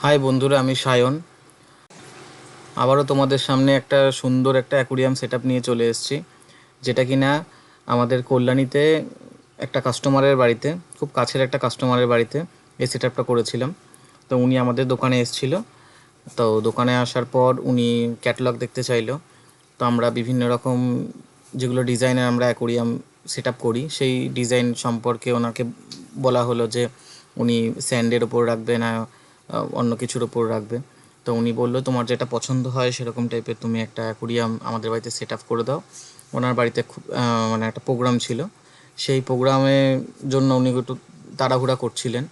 High বন্ধুরা, আমি সায়ন। আবারও তোমাদের সামনে একটা সুন্দর একটা অ্যাকুরিয়াম সেট আপ নিয়ে চলে এসেছি, যেটা কিনা আমাদের কল্যাণীতে একটা কাস্টমারের বাড়িতে, খুব কাছের একটা কাস্টমারের বাড়িতে এই সেট আপটা করেছিলাম। তো উনি আমাদের দোকানে এসেছিলো। তো দোকানে আসার পর উনি ক্যাটালগ দেখতে চাইলো। তো আমরা বিভিন্ন রকম যেগুলো ডিজাইনের আমরা অ্যাকুরিয়াম সেট আপ করি, সেই ডিজাইন সম্পর্কে ওনাকে বলা হলো যে উনি স্যান্ডের ওপর রাখবে না অন্য কিছুর ওপর রাখবে। তো উনি বললো, তোমার যেটা পছন্দ হয় সেরকম টাইপের তুমি একটা অ্যাকুরিয়াম আমাদের বাড়িতে সেট আপ করে দাও। ওনার বাড়িতে খুব মানে একটা প্রোগ্রাম ছিল, সেই প্রোগ্রামের জন্য উনি একটু তাড়াহুড়া করছিলেন।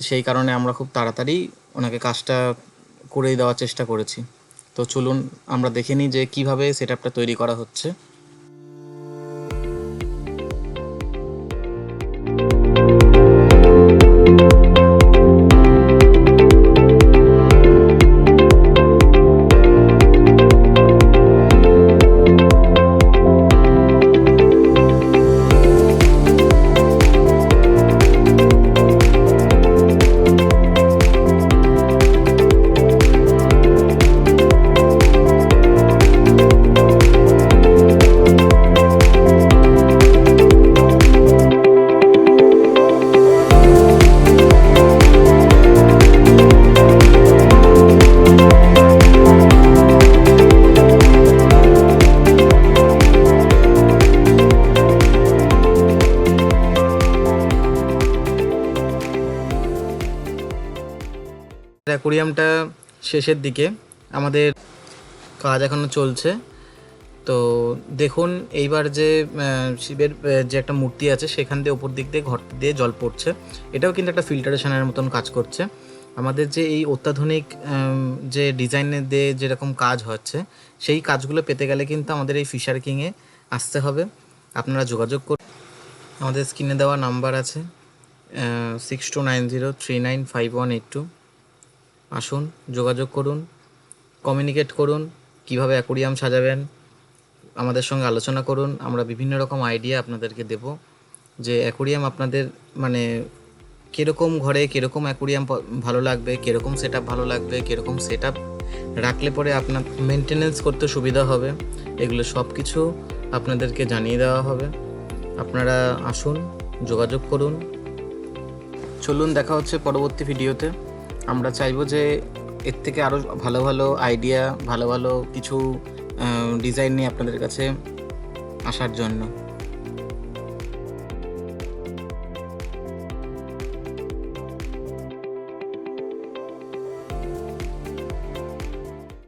সেই কারণে আমরা খুব তাড়াতাড়ি ওনাকে কাজটা করেই দেওয়ার চেষ্টা করেছি। তো চলুন আমরা দেখে নিই যে কীভাবে সেট আপটা তৈরি করা হচ্ছে। অ্যাকুরিয়ামটা শেষের দিকে, আমাদের কাজ এখনও চলছে। তো দেখুন, এইবার যে শিবের যে একটা মূর্তি আছে সেখান দিয়ে ওপর দিক দিয়ে ঘর দিয়ে জল পড়ছে, এটাও কিন্তু একটা ফিল্টারেশনের মতন কাজ করছে। আমাদের যে এই অত্যাধুনিক যে ডিজাইনের দিয়ে যেরকম কাজ হচ্ছে, সেই কাজগুলো পেতে গেলে কিন্তু আমাদের এই ফিশার কিংয়ে আসতে হবে। আপনারা যোগাযোগ করুন, আমাদের স্ক্রিনে দেওয়া নাম্বার আছে 6290395182। আসুন, যোগাযোগ করুন, কমিউনিকেট করুন, কীভাবে অ্যাকুরিয়াম সাজাবেন আমাদের সঙ্গে আলোচনা করুন। আমরা বিভিন্ন রকম আইডিয়া আপনাদেরকে দেব যে অ্যাকুরিয়াম আপনাদের মানে কীরকম ঘরে কীরকম অ্যাকুরিয়াম ভালো লাগবে, কীরকম সেট আপ ভালো লাগবে, কীরকম সেট আপ রাখলে পরে আপনার মেনটেনেন্স করতে সুবিধা হবে, এগুলো সব কিছু আপনাদেরকে জানিয়ে দেওয়া হবে। আপনারা আসুন, যোগাযোগ করুন। চলুন, দেখা হচ্ছে পরবর্তী ভিডিওতে। আমরা চাইবো যে এর থেকে আরও ভালো ভালো আইডিয়া, ভালো ভালো কিছু ডিজাইন নিয়ে আপনাদের কাছে আসার জন্য।